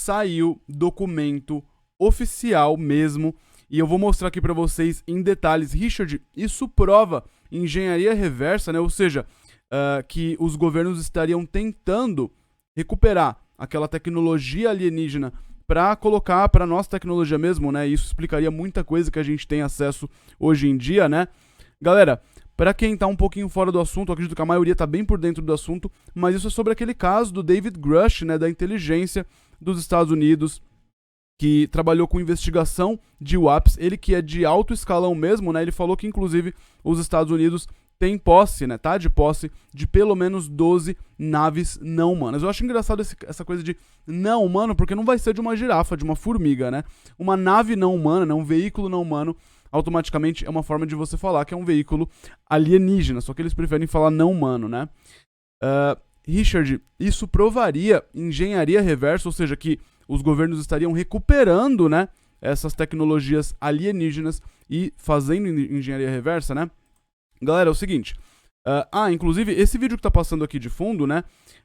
saiu documento oficial mesmo, e eu vou mostrar aqui para vocês em detalhes. Richard, isso prova engenharia reversa, né? Ou seja, que os governos estariam tentando recuperar aquela tecnologia alienígena para colocar para nossa tecnologia mesmo, né? Isso explicaria muita coisa que a gente tem acesso hoje em dia, né? Galera, para quem tá um pouquinho fora do assunto, eu acredito que a maioria tá bem por dentro do assunto, mas isso é sobre aquele caso do David Grush, né, da inteligência dos Estados Unidos, que trabalhou com investigação de WAPs, ele que é de alto escalão mesmo, né? Ele falou que inclusive os Estados Unidos tem posse, né, tá de posse de pelo menos 12 naves não humanas. Eu acho engraçado essa coisa de não humano, porque não vai ser de uma girafa, de uma formiga, né? Uma nave não humana, né, um veículo não humano, automaticamente é uma forma de você falar que é um veículo alienígena, só que eles preferem falar não humano, né? Richard, isso provaria engenharia reversa, ou seja, que os governos estariam recuperando, né, essas tecnologias alienígenas e fazendo engenharia reversa, né? Galera, é o seguinte, inclusive, esse vídeo que tá passando aqui de fundo, né,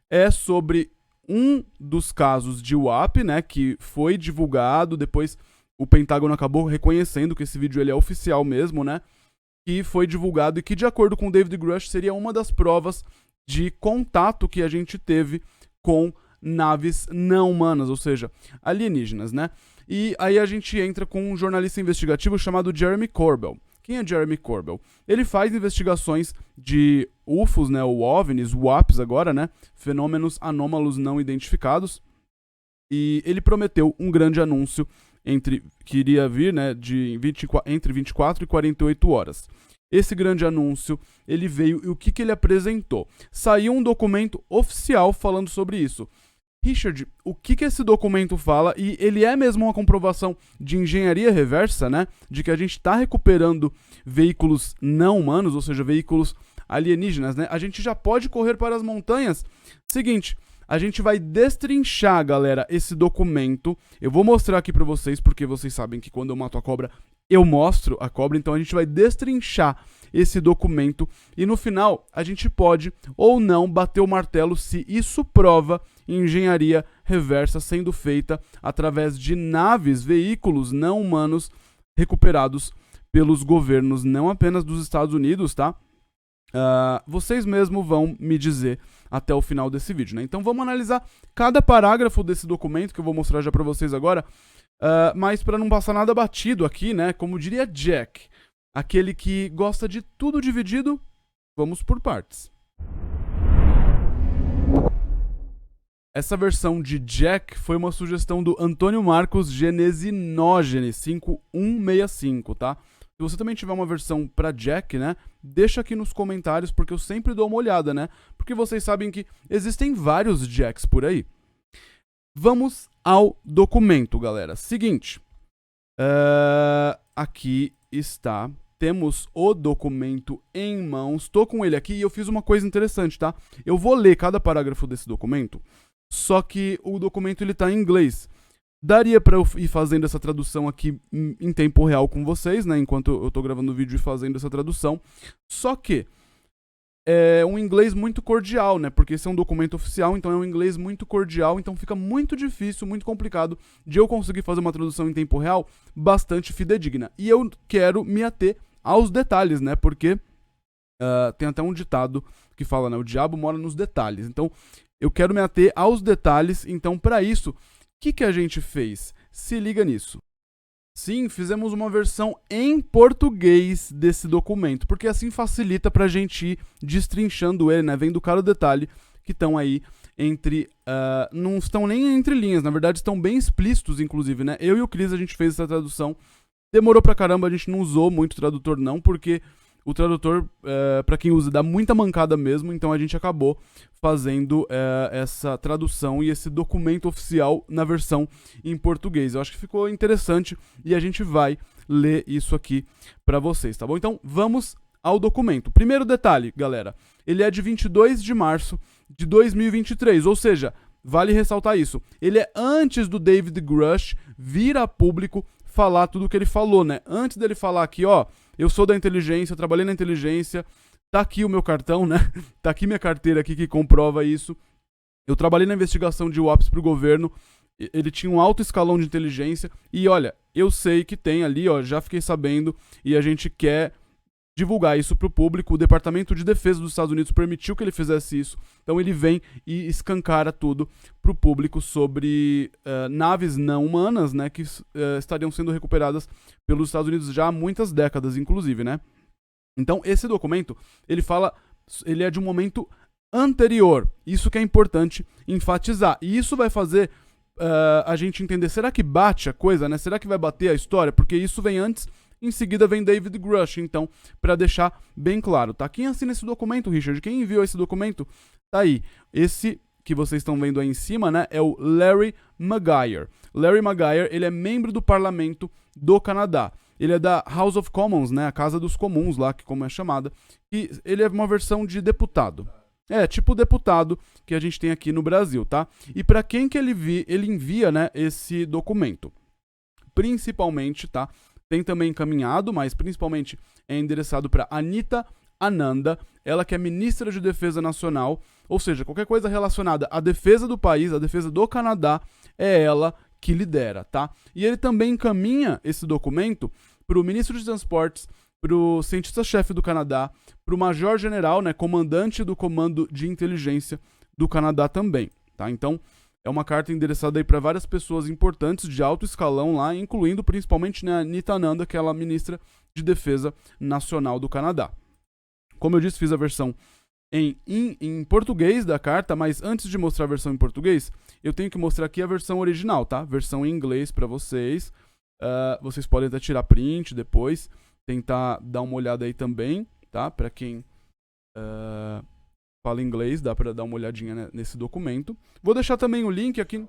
é sobre um dos casos de WAP, né, que foi divulgado, depois o Pentágono acabou reconhecendo que esse vídeo ele é oficial mesmo, né, que foi divulgado e que, de acordo com o David Grush, seria uma das provas de contato que a gente teve com naves não humanas, ou seja, alienígenas, né? E aí a gente entra com um jornalista investigativo chamado Jeremy Corbell. Quem é Jeremy Corbell? Ele faz investigações de UFOs, né, ou OVNIs, WAPs agora, né, fenômenos anômalos não identificados, e ele prometeu um grande anúncio que iria vir, né, entre 24 e 48 horas. Esse grande anúncio, ele veio e o que ele apresentou? Saiu um documento oficial falando sobre isso. Richard, o que esse documento fala? E ele é mesmo uma comprovação de engenharia reversa, né? De que a gente está recuperando veículos não humanos, ou seja, veículos alienígenas, né? A gente já pode correr para as montanhas. Seguinte, a gente vai destrinchar, galera, esse documento. Eu vou mostrar aqui para vocês, porque vocês sabem que quando eu mato a cobra, eu mostro a cobra. Então a gente vai destrinchar esse documento e no final a gente pode ou não bater o martelo se isso prova engenharia reversa sendo feita através de naves, veículos não humanos recuperados pelos governos, não apenas dos Estados Unidos, tá? Vocês mesmos vão me dizer até o final desse vídeo, né? Então vamos analisar cada parágrafo desse documento que eu vou mostrar já pra vocês agora, mas para não passar nada batido aqui, né? Como diria Jack, aquele que gosta de tudo dividido, vamos por partes. Essa versão de Jack foi uma sugestão do Antônio Marcos Genesinógenes 5165, tá? Se você também tiver uma versão para Jack, né, deixa aqui nos comentários, porque eu sempre dou uma olhada, né? Porque vocês sabem que existem vários Jacks por aí. Vamos ao documento, galera. Seguinte, aqui está, temos o documento em mãos. Tô com ele aqui e eu fiz uma coisa interessante, tá? Eu vou ler cada parágrafo desse documento, só que o documento ele tá em inglês. Daria para eu ir fazendo essa tradução aqui em tempo real com vocês, né, enquanto eu tô gravando o vídeo e fazendo essa tradução. Só que é um inglês muito cordial, né, porque esse é um documento oficial, então é um inglês muito cordial, então fica muito difícil, muito complicado de eu conseguir fazer uma tradução em tempo real bastante fidedigna. E eu quero me ater aos detalhes, né, porque tem até um ditado que fala, né, o diabo mora nos detalhes. Então eu quero me ater aos detalhes, então para isso, o que a gente fez? Se liga nisso. Sim, fizemos uma versão em português desse documento, porque assim facilita pra gente ir destrinchando ele, né? Vendo cada detalhe que estão aí entre... não estão nem entre linhas, na verdade estão bem explícitos, inclusive, né? Eu e o Cris, a gente fez essa tradução. Demorou pra caramba, a gente não usou muito tradutor não, porque o tradutor, pra quem usa, dá muita mancada mesmo, então a gente acabou fazendo essa tradução e esse documento oficial na versão em português. Eu acho que ficou interessante e a gente vai ler isso aqui pra vocês, tá bom? Então vamos ao documento. Primeiro detalhe, galera, ele é de 22 de março de 2023, ou seja, vale ressaltar isso, ele é antes do David Grush vir a público falar tudo o que ele falou, né? Antes dele falar aqui, ó, eu sou da inteligência, eu trabalhei na inteligência, tá aqui o meu cartão, né? Tá aqui minha carteira aqui que comprova isso. Eu trabalhei na investigação de WAPs pro governo. Ele tinha um alto escalão de inteligência e, olha, eu sei que tem ali, ó, já fiquei sabendo e a gente quer divulgar isso para o público. O Departamento de Defesa dos Estados Unidos permitiu que ele fizesse isso, então ele vem e escancara tudo para o público sobre naves não humanas, né, que estariam sendo recuperadas pelos Estados Unidos já há muitas décadas, inclusive, né. Então esse documento, ele é de um momento anterior, isso que é importante enfatizar, e isso vai fazer a gente entender, será que bate a coisa, né, será que vai bater a história, porque isso vem antes. Em seguida vem David Grush, então, para deixar bem claro, tá? Quem assina esse documento, Richard? Quem enviou esse documento? Tá aí. Esse que vocês estão vendo aí em cima, né, é o Larry Maguire. Larry Maguire, ele é membro do parlamento do Canadá. Ele é da House of Commons, né, a Casa dos Comuns lá, que como é chamada. E ele é uma versão de deputado. É, tipo deputado que a gente tem aqui no Brasil, tá? E para quem que ele envia, né, esse documento? Principalmente, tá? Tem também encaminhado, mas principalmente é endereçado para Anita Ananda, ela que é ministra de Defesa Nacional, ou seja, qualquer coisa relacionada à defesa do país, à defesa do Canadá, é ela que lidera, tá? E ele também encaminha esse documento para o ministro de Transportes, para o cientista-chefe do Canadá, para o major-general, né, comandante do Comando de Inteligência do Canadá também, tá? Então, é uma carta endereçada aí para várias pessoas importantes de alto escalão lá, incluindo principalmente, né, a Anita Ananda, que é a ministra de Defesa Nacional do Canadá. Como eu disse, fiz a versão em português da carta, mas antes de mostrar a versão em português, eu tenho que mostrar aqui a versão original, tá? Versão em inglês para vocês. Vocês podem até tirar print depois, tentar dar uma olhada aí também, tá? Para quem fala inglês, dá para dar uma olhadinha, né, nesse documento. Vou deixar também o link aqui.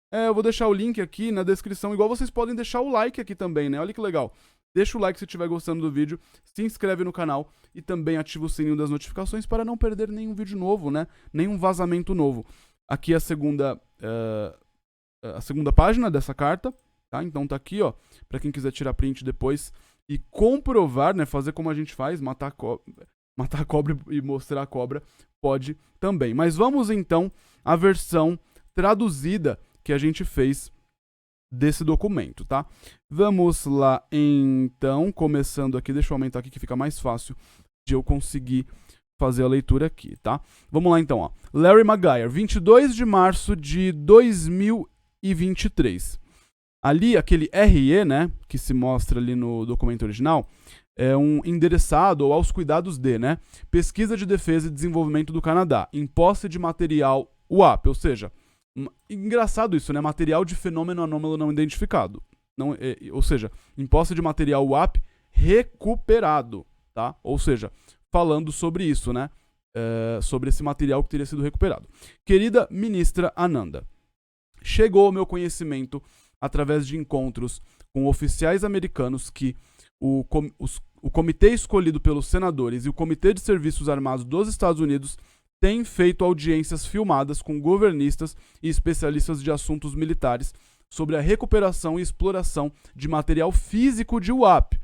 Eu vou deixar o link aqui na descrição, igual vocês podem deixar o like aqui também, né? Olha que legal. Deixa o like se estiver gostando do vídeo, se inscreve no canal e também ativa o sininho das notificações para não perder nenhum vídeo novo, né? Nenhum vazamento novo. Aqui é a segunda página dessa carta, tá? Então tá aqui, ó, para quem quiser tirar print depois e comprovar, né? Fazer como a gente faz, matar a cobra e mostrar a cobra, pode também. Mas vamos então à versão traduzida que a gente fez desse documento, tá? Vamos lá então, começando aqui, deixa eu aumentar aqui que fica mais fácil de eu conseguir fazer a leitura aqui, tá? Vamos lá então, ó. Larry Maguire, 22 de março de 2023. Ali, aquele RE, né, que se mostra ali no documento original, é um endereçado ou aos cuidados de, né, Pesquisa de Defesa e Desenvolvimento do Canadá, em posse de material UAP, ou seja, engraçado isso, né, material de fenômeno anômalo não identificado, ou seja, em posse de material UAP recuperado, tá? Ou seja, falando sobre isso, né, sobre esse material que teria sido recuperado. Querida ministra Ananda, chegou ao meu conhecimento através de encontros com oficiais americanos que o comitê escolhido pelos senadores e o Comitê de Serviços Armados dos Estados Unidos têm feito audiências filmadas com governistas e especialistas de assuntos militares sobre a recuperação e exploração de material físico de UAP.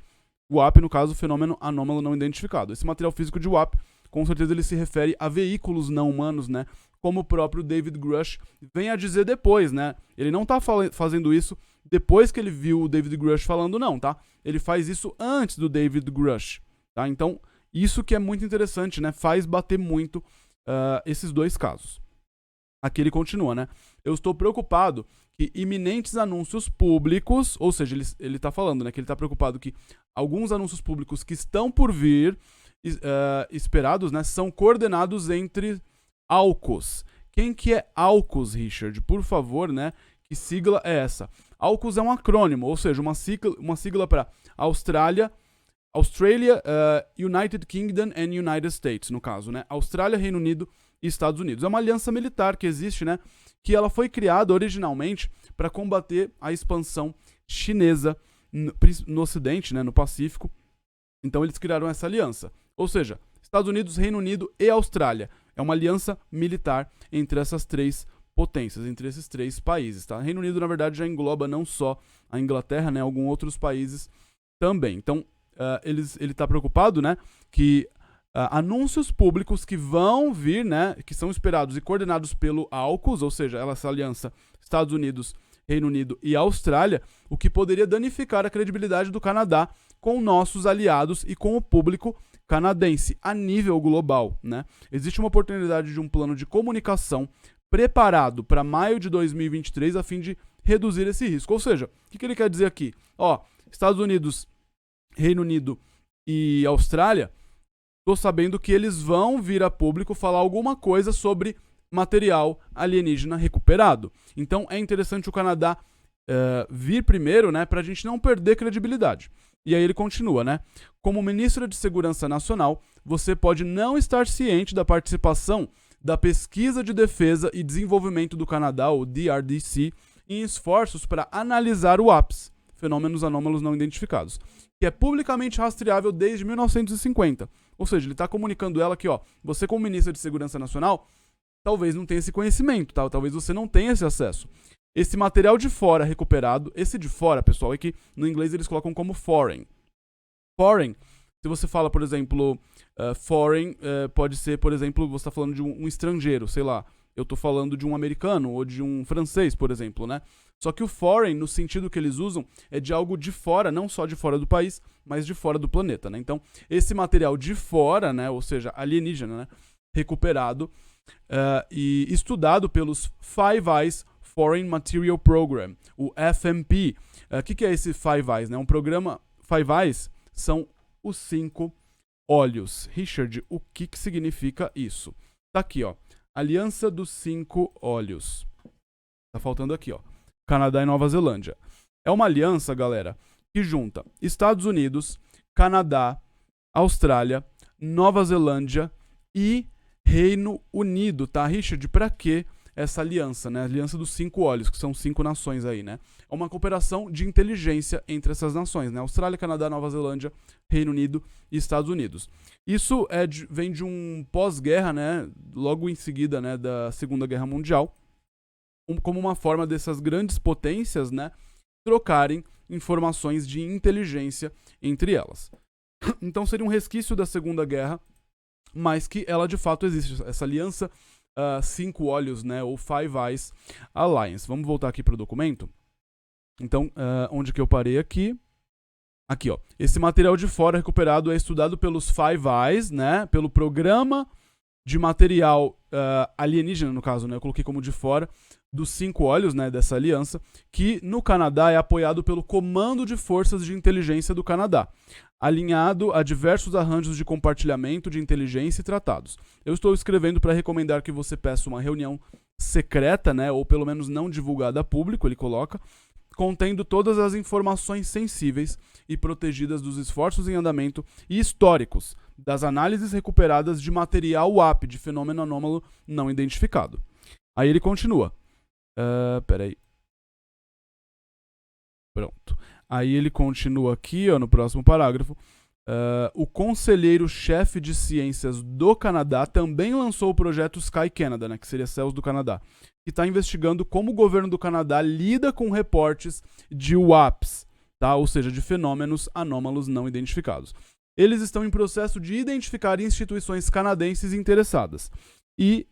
UAP, no caso, fenômeno anômalo não identificado. Esse material físico de UAP, com certeza ele se refere a veículos não humanos, né? Como o próprio David Grush vem a dizer depois, né? Ele não tá fazendo isso depois que ele viu o David Grush falando, não, tá? Ele faz isso antes do David Grush, tá? Então, isso que é muito interessante, né? Faz bater muito esses dois casos. Aqui ele continua, né? Eu estou preocupado que iminentes anúncios públicos, ou seja, ele tá falando, né? Que ele tá preocupado que alguns anúncios públicos que estão por vir, esperados, né? São coordenados entre AUKUS. Quem que é AUKUS, Richard? Por favor, né? Que sigla é essa? AUKUS é um acrônimo, ou seja, uma sigla para Australia, United Kingdom and United States, no caso, né? Austrália, Reino Unido e Estados Unidos. É uma aliança militar que existe, né? Que ela foi criada originalmente para combater a expansão chinesa no Ocidente, né? No Pacífico. Então eles criaram essa aliança. Ou seja, Estados Unidos, Reino Unido e Austrália. É uma aliança militar entre essas três potências, entre esses três países, tá? Reino Unido, na verdade, já engloba não só a Inglaterra, né? Alguns outros países também. Então, ele está preocupado, né, que anúncios públicos que vão vir, né, que são esperados e coordenados pelo AUKUS, ou seja, essa aliança Estados Unidos, Reino Unido e Austrália, o que poderia danificar a credibilidade do Canadá com nossos aliados e com o público canadense a nível global, né? Existe uma oportunidade de um plano de comunicação preparado para maio de 2023 a fim de reduzir esse risco. Ou seja, o que ele quer dizer aqui? Estados Unidos, Reino Unido e Austrália, estou sabendo que eles vão vir a público falar alguma coisa sobre material alienígena recuperado. Então é interessante o Canadá vir primeiro, né, para a gente não perder credibilidade. E aí ele continua, né? Como ministro de Segurança Nacional, você pode não estar ciente da participação da Pesquisa de Defesa e Desenvolvimento do Canadá, o DRDC, em esforços para analisar o APS, fenômenos anômalos não identificados, que é publicamente rastreável desde 1950. Ou seja, ele está comunicando ela que, você como ministra de Segurança Nacional, talvez não tenha esse conhecimento, tá? Talvez você não tenha esse acesso. Esse material de fora recuperado, esse de fora, pessoal, é que no inglês eles colocam como foreign. Foreign, se você fala, por exemplo, foreign, pode ser, por exemplo, você está falando de um estrangeiro, sei lá, eu estou falando de um americano ou de um francês, por exemplo, né? Só que o foreign, no sentido que eles usam, é de algo de fora, não só de fora do país, mas de fora do planeta, né? Então, esse material de fora, né, ou seja, alienígena, né, recuperado e estudado pelos Five Eyes Foreign Material Program, o FMP. O que é esse Five Eyes? Né? Um programa. Five Eyes são os 5 olhos. Richard, o que significa isso? Tá aqui, Aliança dos 5 olhos. Tá faltando aqui, Canadá e Nova Zelândia. É uma aliança, galera, que junta Estados Unidos, Canadá, Austrália, Nova Zelândia e Reino Unido, tá, Richard? Pra quê essa aliança, né? Aliança dos 5 olhos, que são 5 nações aí, né? É uma cooperação de inteligência entre essas nações, né? Austrália, Canadá, Nova Zelândia, Reino Unido e Estados Unidos. Isso vem de um pós-guerra, né? Logo em seguida, né, da Segunda Guerra Mundial, como uma forma dessas grandes potências, né, trocarem informações de inteligência entre elas. Então seria um resquício da Segunda Guerra, mas que ela de fato existe, essa aliança 5 olhos, né, ou Five Eyes Alliance. Vamos voltar aqui para o documento. Então, onde que eu parei aqui? Aqui, esse material de fora recuperado é estudado pelos Five Eyes, né, pelo programa de material alienígena, no caso, né, eu coloquei como de fora, dos 5 olhos, né, dessa aliança, que no Canadá é apoiado pelo Comando de Forças de Inteligência do Canadá, alinhado a diversos arranjos de compartilhamento de inteligência e tratados. Eu estou escrevendo para recomendar que você peça uma reunião secreta, né, ou pelo menos não divulgada a público, ele coloca, contendo todas as informações sensíveis e protegidas dos esforços em andamento e históricos das análises recuperadas de material WAP, de fenômeno anômalo não identificado. Aí ele continua. Peraí. Pronto. Aí ele continua aqui, no próximo parágrafo. O conselheiro-chefe de ciências do Canadá também lançou o projeto Sky Canada, né, que seria Céus do Canadá, que está investigando como o governo do Canadá lida com reportes de WAPs, tá? Ou seja, de fenômenos anômalos não identificados. Eles estão em processo de identificar instituições canadenses interessadas. E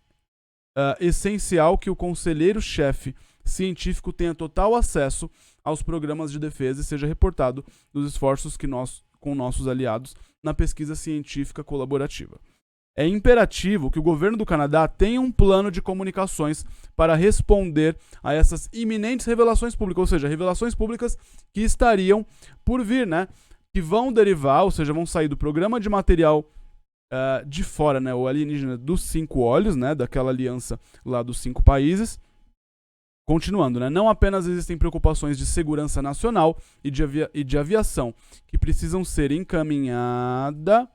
essencial que o conselheiro-chefe científico tenha total acesso aos programas de defesa e seja reportado dos esforços com nossos aliados na pesquisa científica colaborativa. É imperativo que o governo do Canadá tenha um plano de comunicações para responder a essas iminentes revelações públicas, ou seja, revelações públicas que estariam por vir, né? Que vão derivar, ou seja, vão sair do programa de material de fora, né, o alienígena dos 5 olhos, né, daquela aliança lá dos 5 países. Continuando, né, não apenas existem preocupações de segurança nacional e de aviação que precisam ser encaminhadas,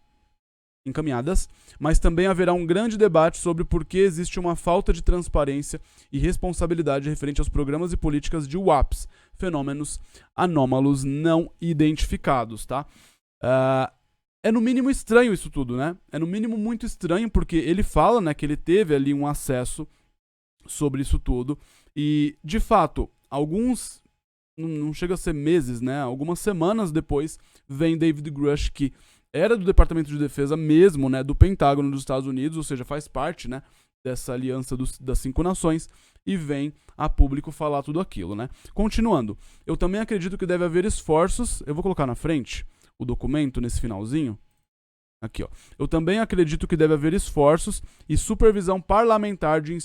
mas também haverá um grande debate sobre por que existe uma falta de transparência e responsabilidade referente aos programas e políticas de WAPs, fenômenos anômalos não identificados, tá? É no mínimo estranho isso tudo, né? É no mínimo muito estranho, porque ele fala, né, que ele teve ali um acesso sobre isso tudo. E, de fato, não chega a ser meses, né? Algumas semanas depois, vem David Grush, que era do Departamento de Defesa mesmo, né, do Pentágono dos Estados Unidos, ou seja, faz parte, né, dessa aliança das 5 nações e vem a público falar tudo aquilo, né? Continuando, eu também acredito que deve haver esforços, eu vou colocar na frente o documento nesse finalzinho, aqui ó, eu também acredito que deve haver esforços e supervisão parlamentar de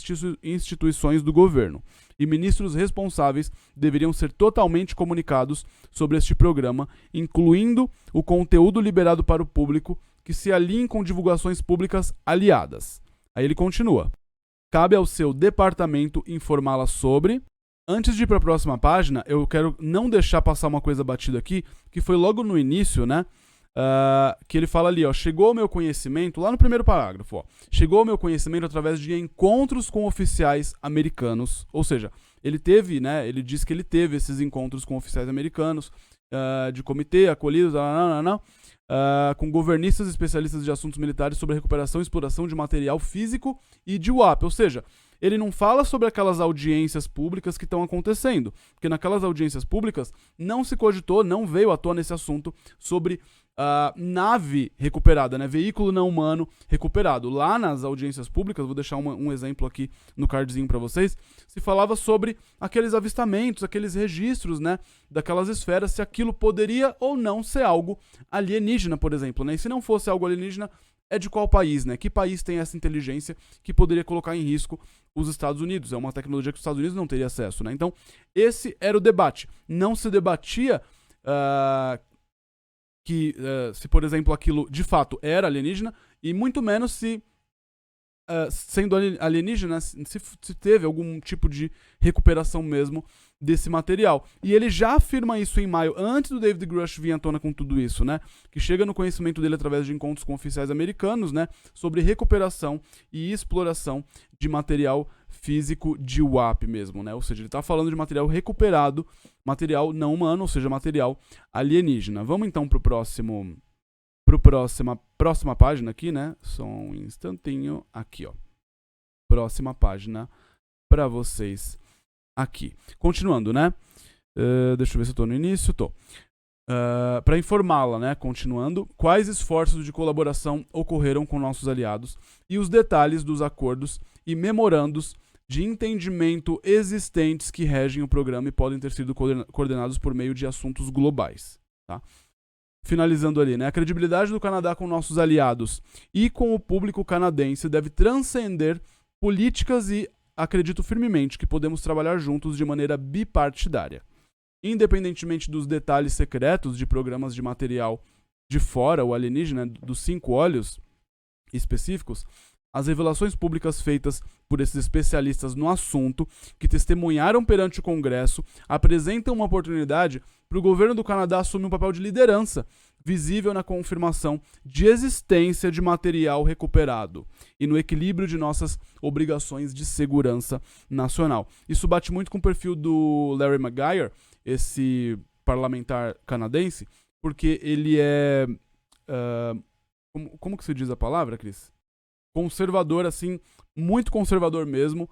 instituições do governo, e ministros responsáveis deveriam ser totalmente comunicados sobre este programa, incluindo o conteúdo liberado para o público que se alinhe com divulgações públicas aliadas. Aí ele continua. Cabe ao seu departamento informá-la sobre... Antes de ir para a próxima página, eu quero não deixar passar uma coisa batida aqui, que foi logo no início, né? Que ele fala ali, ó, chegou ao meu conhecimento, lá no primeiro parágrafo, ó, chegou ao meu conhecimento através de encontros com oficiais americanos, ou seja, ele teve, né, ele diz que ele teve esses encontros com oficiais americanos, de comitê, acolhidos, com governistas e especialistas de assuntos militares sobre a recuperação e exploração de material físico e de UAP, ou seja, ele não fala sobre aquelas audiências públicas que estão acontecendo, porque naquelas audiências públicas não se cogitou, não veio à tona esse assunto sobre nave recuperada, né? Veículo não humano recuperado. Lá nas audiências públicas, vou deixar um exemplo aqui no cardzinho para vocês, se falava sobre aqueles avistamentos, aqueles registros, né, daquelas esferas, se aquilo poderia ou não ser algo alienígena, por exemplo, né? E se não fosse algo alienígena, é de qual país, né? Que país tem essa inteligência que poderia colocar em risco os Estados Unidos? É uma tecnologia que os Estados Unidos não teria acesso, né? Então, esse era o debate. Não se debatia se, por exemplo, aquilo de fato era alienígena, e muito menos se, sendo alienígena, se teve algum tipo de recuperação mesmo desse material. E ele já afirma isso em maio, antes do David Grush vir à tona com tudo isso, né? Que chega no conhecimento dele através de encontros com oficiais americanos, né? Sobre recuperação e exploração de material físico de UAP mesmo, né? Ou seja, ele está falando de material recuperado, material não humano, ou seja, material alienígena. Vamos então para próxima página aqui, né? Só um instantinho, aqui, ó. Próxima página para vocês aqui. Continuando, né? Deixa eu ver se eu tô no início. Tô. Para informá-la, né? Continuando, quais esforços de colaboração ocorreram com nossos aliados e os detalhes dos acordos e memorandos de entendimento existentes que regem o programa e podem ter sido coordenados por meio de assuntos globais. Tá? Finalizando ali, né? A credibilidade do Canadá com nossos aliados e com o público canadense deve transcender políticas e acredito firmemente que podemos trabalhar juntos de maneira bipartidária. Independentemente dos detalhes secretos de programas de material de fora, o alienígena, dos 5 olhos específicos, as revelações públicas feitas por esses especialistas no assunto, que testemunharam perante o Congresso, apresentam uma oportunidade para o governo do Canadá assumir um papel de liderança, visível na confirmação de existência de material recuperado e no equilíbrio de nossas obrigações de segurança nacional. Isso bate muito com o perfil do Larry Maguire, esse parlamentar canadense, porque ele é... como que se diz a palavra, Cris? Conservador, assim, muito conservador mesmo,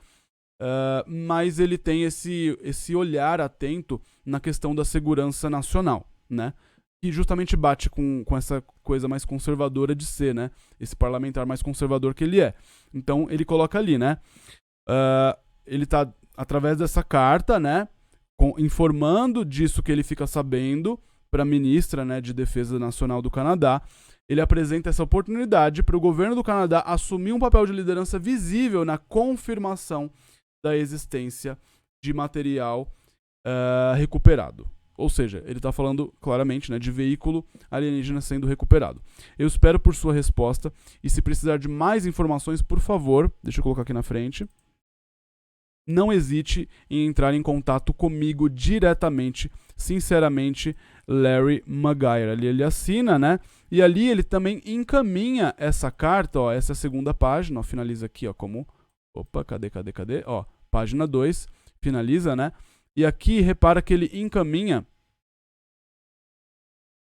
mas ele tem esse olhar atento na questão da segurança nacional, né? Que justamente bate com essa coisa mais conservadora de ser, né? Esse parlamentar mais conservador que ele é. Então, ele coloca ali, né? Ele tá, através dessa carta, né? Informando disso que ele fica sabendo para a ministra, né, de Defesa Nacional do Canadá. Ele apresenta essa oportunidade para o governo do Canadá assumir um papel de liderança visível na confirmação da existência de material recuperado. Ou seja, ele está falando claramente, né, de veículo alienígena sendo recuperado. Eu espero por sua resposta e se precisar de mais informações, por favor, deixa eu colocar aqui na frente, não hesite em entrar em contato comigo diretamente. Sinceramente, Larry Maguire. Ali ele assina, né? E ali ele também encaminha essa carta, ó, essa segunda página, ó, finaliza aqui, ó, como... Opa, cadê? Ó, página 2, finaliza, né? E aqui, repara que ele encaminha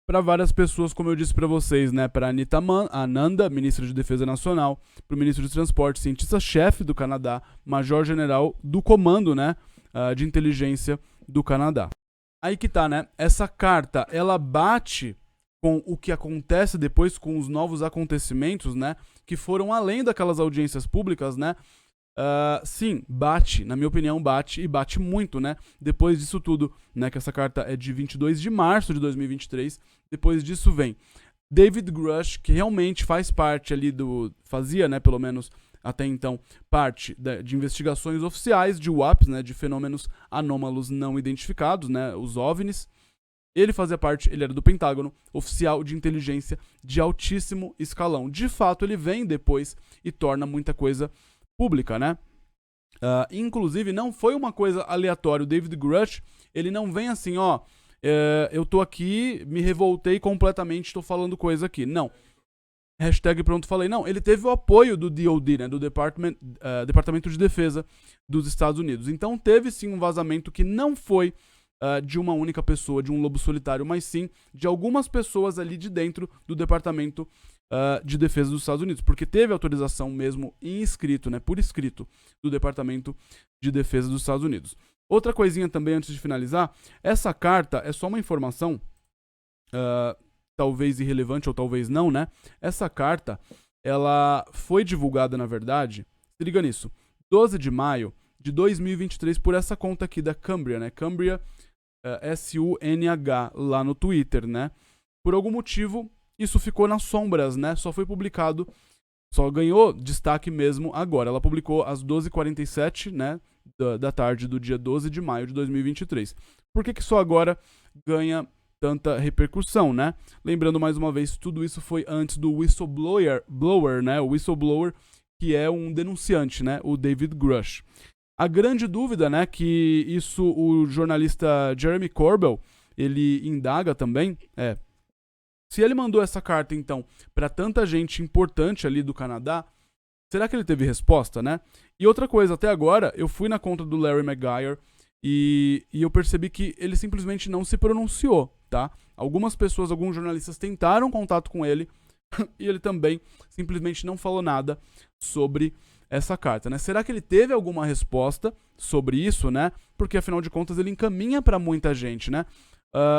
para várias pessoas, como eu disse para vocês, né? Para Anita Ananda, ministra de Defesa Nacional, para o ministro de Transporte, cientista-chefe do Canadá, major-general do comando, né, de inteligência do Canadá. Aí que tá, né? Essa carta, ela bate com o que acontece depois, com os novos acontecimentos, né? Que foram além daquelas audiências públicas, né? Sim, bate, na minha opinião bate, e bate muito, né? Depois disso tudo, né, que essa carta é de 22 de março de 2023, depois disso vem David Grush, que realmente faz parte ali fazia, né, pelo menos até então, parte de investigações oficiais de UAPs, né, de fenômenos anômalos não identificados, né, os OVNIs. Ele fazia parte, ele era do Pentágono, oficial de inteligência de altíssimo escalão. De fato, ele vem depois e torna muita coisa pública, né? Inclusive, não foi uma coisa aleatória. O David Grush, ele não vem assim, ó, eu tô aqui, me revoltei completamente, tô falando coisa aqui. Não. Hashtag pronto, falei. Não, ele teve o apoio do DOD, né, do Departamento de Defesa dos Estados Unidos. Então teve sim um vazamento que não foi de uma única pessoa, de um lobo solitário, mas sim de algumas pessoas ali de dentro do Departamento de Defesa dos Estados Unidos, porque teve autorização mesmo em escrito, né, por escrito, do Departamento de Defesa dos Estados Unidos. Outra coisinha também antes de finalizar, essa carta é só uma informação, talvez irrelevante ou talvez não, né? Essa carta, ela foi divulgada, na verdade, se liga nisso, 12 de maio de 2023 por essa conta aqui da Cambria, né? Cambria, SUNH, lá no Twitter, né? Por algum motivo, isso ficou nas sombras, né? Só foi publicado, só ganhou destaque mesmo agora. Ela publicou às 12h47, né, da tarde do dia 12 de maio de 2023. Por que só agora ganha tanta repercussão, né? Lembrando mais uma vez, tudo isso foi antes do whistleblower, né? O whistleblower, que é um denunciante, né? O David Grush. A grande dúvida, né, que isso o jornalista Jeremy Corbell, ele indaga também, se ele mandou essa carta, então, para tanta gente importante ali do Canadá, será que ele teve resposta, né? E outra coisa, até agora, eu fui na conta do Larry Maguire e eu percebi que ele simplesmente não se pronunciou, tá? Algumas pessoas, alguns jornalistas tentaram contato com ele e ele também simplesmente não falou nada sobre essa carta, né? Será que ele teve alguma resposta sobre isso, né? Porque, afinal de contas, ele encaminha para muita gente, né?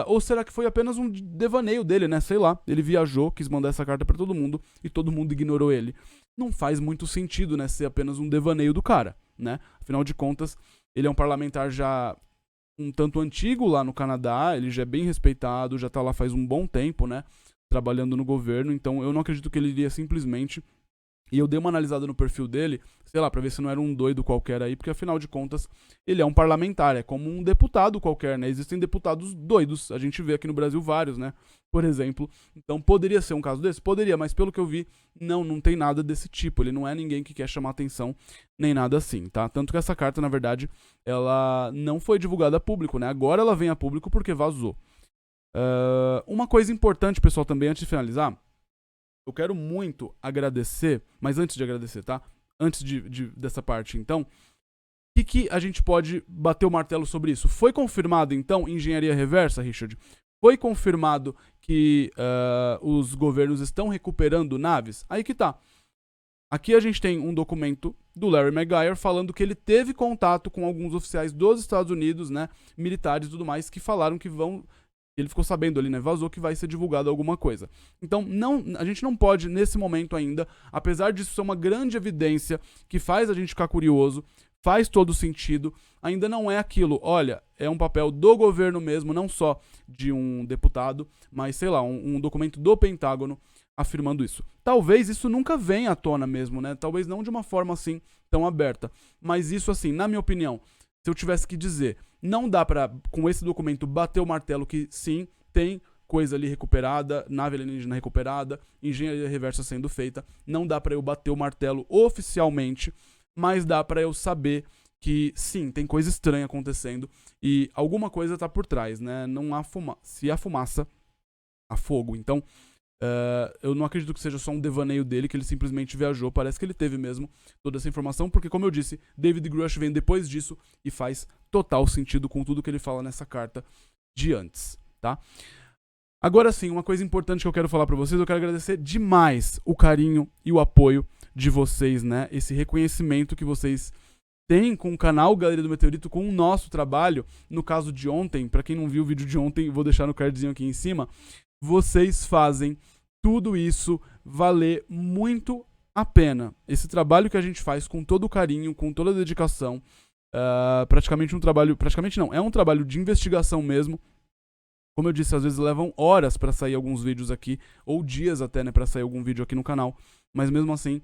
Ou será que foi apenas um devaneio dele, né? Sei lá, ele viajou, quis mandar essa carta pra todo mundo e todo mundo ignorou ele. Não faz muito sentido, né? Ser apenas um devaneio do cara, né? Afinal de contas, ele é um parlamentar já um tanto antigo lá no Canadá, ele já é bem respeitado, já tá lá faz um bom tempo, né? Trabalhando no governo, então eu não acredito que ele iria simplesmente... E eu dei uma analisada no perfil dele, sei lá, pra ver se não era um doido qualquer aí, porque afinal de contas, ele é um parlamentar, é como um deputado qualquer, né? Existem deputados doidos, a gente vê aqui no Brasil vários, né? Por exemplo. Então poderia ser um caso desse? Poderia, mas pelo que eu vi, não tem nada desse tipo. Ele não é ninguém que quer chamar atenção, nem nada assim, tá? Tanto que essa carta, na verdade, ela não foi divulgada a público, né? Agora ela vem a público porque vazou. Uma coisa importante, pessoal, também, antes de finalizar, eu quero muito agradecer, mas antes de agradecer, tá? Antes dessa parte, então, o que a gente pode bater o martelo sobre isso? Foi confirmado, então, engenharia reversa, Richard? Foi confirmado que os governos estão recuperando naves? Aí que tá. Aqui a gente tem um documento do Larry Maguire falando que ele teve contato com alguns oficiais dos Estados Unidos, né, militares e tudo mais, que falaram que vão... Ele ficou sabendo ali, né? Vazou que vai ser divulgado alguma coisa. Então, a gente não pode, nesse momento ainda, apesar disso ser uma grande evidência que faz a gente ficar curioso, faz todo sentido, ainda não é aquilo. Olha, é um papel do governo mesmo, não só de um deputado, mas, sei lá, um documento do Pentágono afirmando isso. Talvez isso nunca venha à tona mesmo, né? Talvez não de uma forma assim tão aberta. Mas isso, assim, na minha opinião, se eu tivesse que dizer, não dá pra, com esse documento, bater o martelo que sim, tem coisa ali recuperada, nave alienígena recuperada, engenharia reversa sendo feita. Não dá pra eu bater o martelo oficialmente, mas dá pra eu saber que sim, tem coisa estranha acontecendo e alguma coisa tá por trás, né? Não há se há fumaça, há fogo. Então, eu não acredito que seja só um devaneio dele, que ele simplesmente viajou. Parece que ele teve mesmo toda essa informação, porque, como eu disse, David Grush vem depois disso e faz total sentido com tudo que ele fala nessa carta de antes, tá? Agora sim, uma coisa importante que eu quero falar pra vocês, eu quero agradecer demais o carinho e o apoio de vocês, né? Esse reconhecimento que vocês têm com o canal Galeria do Meteorito, com o nosso trabalho. No caso de ontem, pra quem não viu o vídeo de ontem, vou deixar no cardzinho aqui em cima. Vocês fazem tudo isso valer muito a pena. Esse trabalho que a gente faz com todo o carinho, com toda a dedicação, praticamente não, é um trabalho de investigação mesmo. Como eu disse, às vezes levam horas para sair alguns vídeos aqui, ou dias até, né, para sair algum vídeo aqui no canal, mas mesmo assim,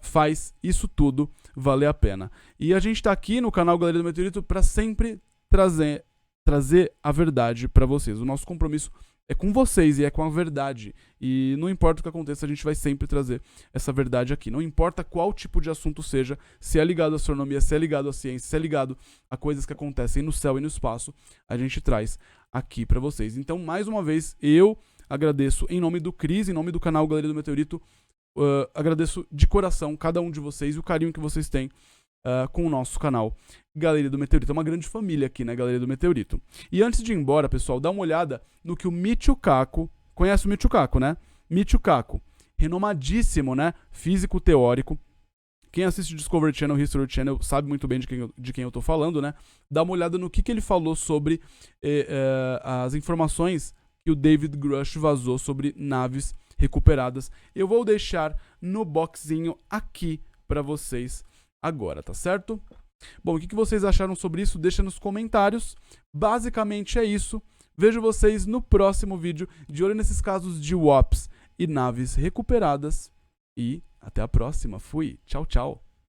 faz isso tudo valer a pena. E a gente tá aqui no canal Galeria do Meteorito para sempre trazer a verdade para vocês. O nosso compromisso é com vocês e é com a verdade. E não importa o que aconteça, a gente vai sempre trazer essa verdade aqui. Não importa qual tipo de assunto seja, se é ligado à astronomia, se é ligado à ciência, se é ligado a coisas que acontecem no céu e no espaço, a gente traz aqui para vocês. Então, mais uma vez, eu agradeço em nome do Cris, em nome do canal Galeria do Meteorito, agradeço de coração cada um de vocês e o carinho que vocês têm com o nosso canal Galeria do Meteorito. É uma grande família aqui, né, Galeria do Meteorito. E antes de ir embora, pessoal, dá uma olhada no que o Michio Kaku, conhece o Michio Kaku, né? Michio Kaku, renomadíssimo, né, físico teórico. Quem assiste Discovery Channel, History Channel, sabe muito bem de quem eu tô falando, né? Dá uma olhada no que ele falou sobre as informações que o David Grush vazou sobre naves recuperadas. Eu vou deixar no boxinho aqui para vocês agora, tá certo? Bom, o que vocês acharam sobre isso? Deixa nos comentários. Basicamente é isso. Vejo vocês no próximo vídeo, de olho nesses casos de WAPs e naves recuperadas. E até a próxima. Fui. Tchau, tchau.